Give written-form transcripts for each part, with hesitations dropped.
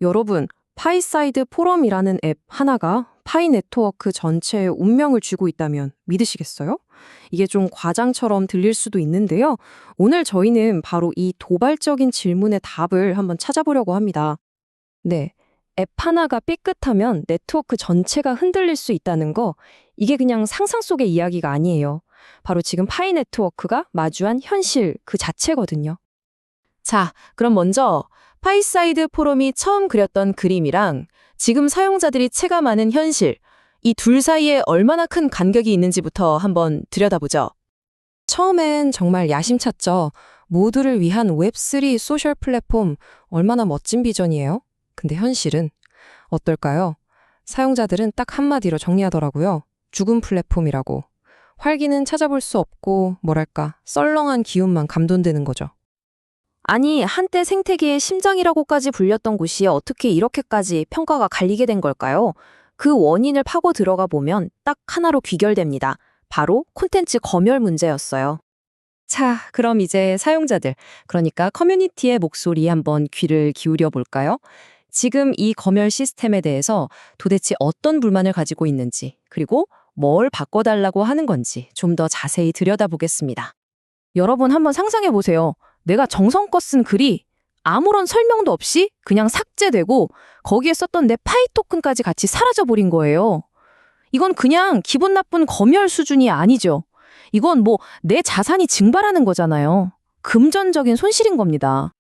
여러분, 파이사이드 포럼이라는 앱 하나가 파이 네트워크 전체에 운명을 쥐고 있다면 믿으시겠어요? 이게 좀 과장처럼 들릴 수도 있는데요. 오늘 저희는 바로 이 도발적인 질문의 답을 한번 찾아보려고 합니다. 네. 앱 하나가 삐끗하면 네트워크 전체가 흔들릴 수 있다는 거, 이게 그냥 상상 속의 이야기가 아니에요. 바로 지금 파이 네트워크가 마주한 현실 그 자체거든요. 자, 그럼 먼저 파이사이드 포럼이 처음 그렸던 그림이랑 지금 사용자들이 체감하는 현실, 이 둘 사이에 얼마나 큰 간격이 있는지부터 한번 들여다보죠. 처음엔 정말 야심찼죠. 모두를 위한 웹3 소셜 플랫폼, 얼마나 멋진 비전이에요. 근데 현실은 어떨까요? 사용자들은 딱 한마디로 정리하더라고요. 죽은 플랫폼이라고. 활기는 찾아볼 수 없고, 뭐랄까, 썰렁한 기운만 감돈되는 거죠. 아니, 한때 생태계의 심장이라고까지 불렸던 곳이 어떻게 이렇게까지 평가가 갈리게 된 걸까요? 그 원인을 파고 들어가 보면 딱 하나로 귀결됩니다. 바로 콘텐츠 검열 문제였어요. 자, 그럼 이제 사용자들, 그러니까 커뮤니티의 목소리에 한번 귀를 기울여 볼까요? 지금 이 검열 시스템에 대해서 도대체 어떤 불만을 가지고 있는지, 그리고 뭘 바꿔달라고 하는 건지 좀 더 자세히 들여다보겠습니다. 여러분 한번 상상해 보세요. 내가 정성껏 쓴 글이 아무런 설명도 없이 그냥 삭제되고 거기에 썼던 내 파이 토큰까지 같이 사라져버린 거예요. 이건 그냥 기분 나쁜 검열 수준이 아니죠. 이건 뭐 내 자산이 증발하는 거잖아요. 금전적인 손실인 겁니다.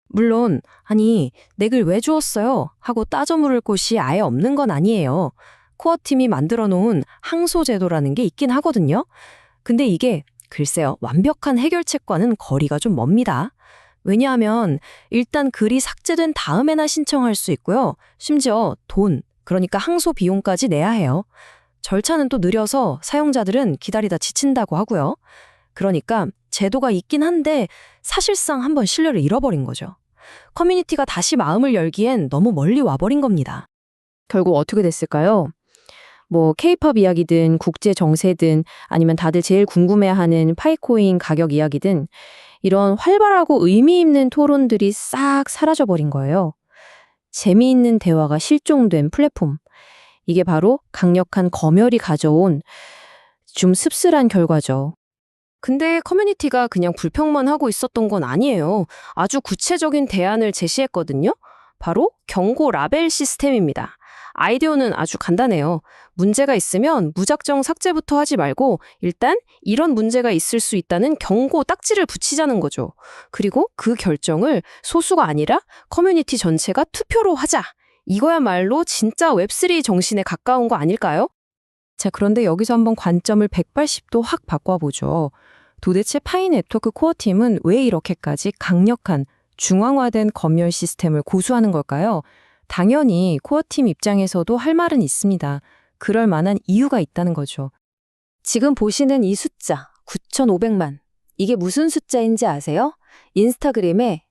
물론 아니 내 글 왜 주웠어요? 하고 따져 물을 곳이 아예 없는 건 아니에요. 코어팀이 만들어 놓은 항소 제도라는 게 있긴 하거든요. 근데 이게 글쎄요, 완벽한 해결책과는 거리가 좀 멉니다. 왜냐하면 일단 글이 삭제된 다음에나 신청할 수 있고요. 심지어 돈, 그러니까 항소 비용까지 내야 해요. 절차는 또 느려서 사용자들은 기다리다 지친다고 하고요. 그러니까 제도가 있긴 한데 사실상 한번 신뢰를 잃어버린 거죠. 커뮤니티가 다시 마음을 열기엔 너무 멀리 와버린 겁니다. 결국 어떻게 됐을까요? 뭐 케이팝 이야기든 국제 정세든 아니면 다들 제일 궁금해하는 파이코인 가격 이야기든 이런 활발하고 의미 있는 토론들이 싹 사라져버린 거예요. 재미있는 대화가 실종된 플랫폼. 이게 바로 강력한 검열이 가져온 좀 씁쓸한 결과죠. 근데 커뮤니티가 그냥 불평만 하고 있었던 건 아니에요. 아주 구체적인 대안을 제시했거든요. 바로 경고 라벨 시스템입니다. 아이디어는 아주 간단해요. 문제가 있으면 무작정 삭제부터 하지 말고 일단 이런 문제가 있을 수 있다는 경고 딱지를 붙이자는 거죠. 그리고 그 결정을 소수가 아니라 커뮤니티 전체가 투표로 하자. 이거야말로 진짜 웹3 정신에 가까운 거 아닐까요? 자, 그런데 여기서 한번 관점을 180도 확 바꿔보죠. 도대체 파이 네트워크 코어팀은 왜 이렇게까지 강력한 중앙화된 검열 시스템을 고수하는 걸까요? 당연히 코어팀 입장에서도 할 말은 있습니다. 그럴 만한 이유가 있다는 거죠. 지금 보시는 이 숫자, 9,500만. 이게 무슨 숫자인지 아세요? 인스타그램에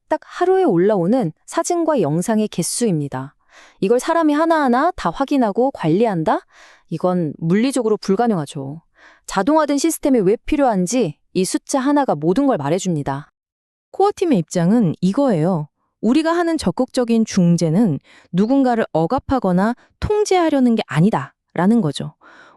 딱 하루에 올라오는 사진과 영상의 개수입니다. 이걸 사람이 하나하나 다 확인하고 관리한다? 이건 물리적으로 불가능하죠. 자동화된 시스템이 왜 필요한지 이 숫자 하나가 모든 걸 말해줍니다. 코어팀의 입장은 이거예요. 우리가 하는 적극적인 중재는 누군가를 억압하거나 통제하려는 게 아니다라는 거죠.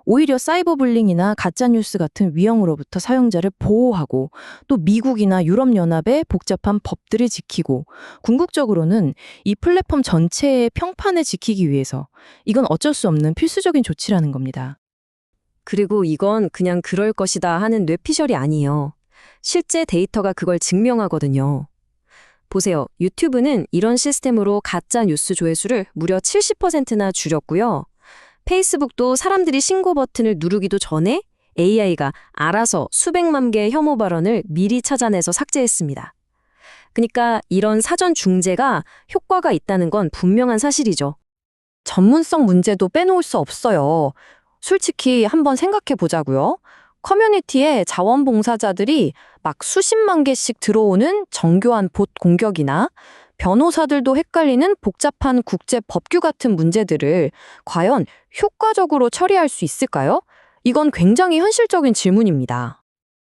오히려 사이버불링이나 가짜뉴스 같은 위험으로부터 사용자를 보호하고 또 미국이나 유럽연합의 복잡한 법들을 지키고 궁극적으로는 이 플랫폼 전체의 평판을 지키기 위해서 이건 어쩔 수 없는 필수적인 조치라는 겁니다. 그리고 이건 그냥 그럴 것이다 하는 뇌피셜이 아니에요. 실제 데이터가 그걸 증명하거든요. 보세요. 유튜브는 이런 시스템으로 가짜 뉴스 조회수를 무려 70%나 줄였고요. 페이스북도 사람들이 신고 버튼을 누르기도 전에 AI가 알아서 수백만 개의 혐오 발언을 미리 찾아내서 삭제했습니다. 그러니까 이런 사전 중재가 효과가 있다는 건 분명한 사실이죠. 전문성 문제도 빼놓을 수 없어요. 솔직히 한번 생각해 보자고요. 커뮤니티에 자원봉사자들이 막 수십만 개씩 들어오는 정교한 봇 공격이나 변호사들도 헷갈리는 복잡한 국제 법규 같은 문제들을 과연 효과적으로 처리할 수 있을까요? 이건 굉장히 현실적인 질문입니다.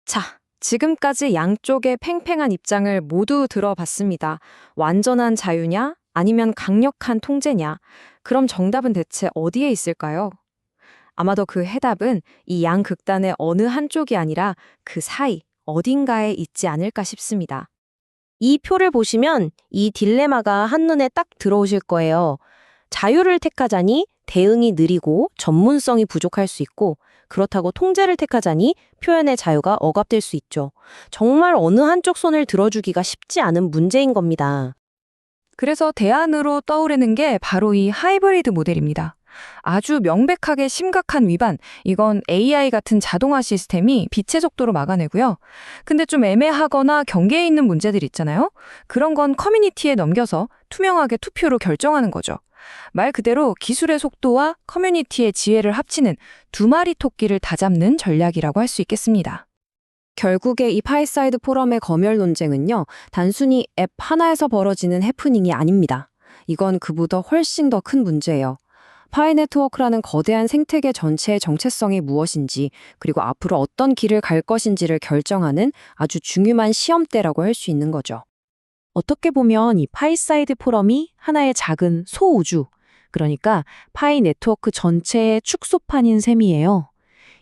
자, 지금까지 양쪽의 팽팽한 입장을 모두 들어봤습니다. 완전한 자유냐? 아니면 강력한 통제냐? 그럼 정답은 대체 어디에 있을까요? 아마도 그 해답은 이 양극단의 어느 한쪽이 아니라 그 사이 어딘가에 있지 않을까 싶습니다. 이 표를 보시면 이 딜레마가 한눈에 딱 들어오실 거예요. 자유를 택하자니 대응이 느리고 전문성이 부족할 수 있고, 그렇다고 통제를 택하자니 표현의 자유가 억압될 수 있죠. 정말 어느 한쪽 손을 들어주기가 쉽지 않은 문제인 겁니다. 그래서 대안으로 떠오르는 게 바로 이 하이브리드 모델입니다. 아주 명백하게 심각한 위반, 이건 AI 같은 자동화 시스템이 빛의 속도로 막아내고요. 근데 좀 애매하거나 경계에 있는 문제들 있잖아요. 그런 건 커뮤니티에 넘겨서 투명하게 투표로 결정하는 거죠. 말 그대로 기술의 속도와 커뮤니티의 지혜를 합치는 두 마리 토끼를 다잡는 전략이라고 할 수 있겠습니다. 결국에 이 파이사이드 포럼의 검열 논쟁은요, 단순히 앱 하나에서 벌어지는 해프닝이 아닙니다. 이건 그보다 훨씬 더 큰 문제예요. 파이 네트워크라는 거대한 생태계 전체의 정체성이 무엇인지, 그리고 앞으로 어떤 길을 갈 것인지를 결정하는 아주 중요한 시험대라고 할 수 있는 거죠. 어떻게 보면 이 파이사이드 포럼이 하나의 작은 소우주, 그러니까 파이 네트워크 전체의 축소판인 셈이에요.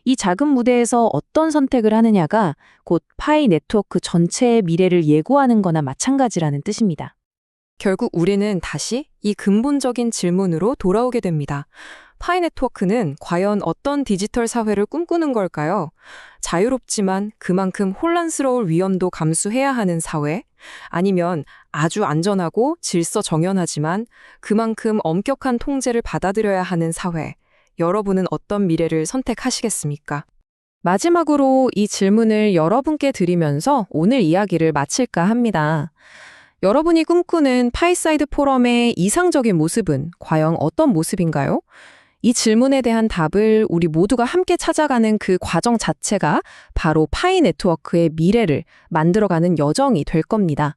이 작은 무대에서 어떤 선택을 하느냐가 곧 파이 네트워크 전체의 미래를 예고하는 거나 마찬가지라는 뜻입니다. 결국 우리는 다시 이 근본적인 질문으로 돌아오게 됩니다. 파이 네트워크는 과연 어떤 디지털 사회를 꿈꾸는 걸까요? 자유롭지만 그만큼 혼란스러울 위험도 감수해야 하는 사회? 아니면 아주 안전하고 질서 정연하지만 그만큼 엄격한 통제를 받아들여야 하는 사회? 여러분은 어떤 미래를 선택하시겠습니까? 마지막으로 이 질문을 여러분께 드리면서 오늘 이야기를 마칠까 합니다. 여러분이 꿈꾸는 파이사이드 포럼의 이상적인 모습은 과연 어떤 모습인가요? 이 질문에 대한 답을 우리 모두가 함께 찾아가는 그 과정 자체가 바로 파이 네트워크의 미래를 만들어가는 여정이 될 겁니다.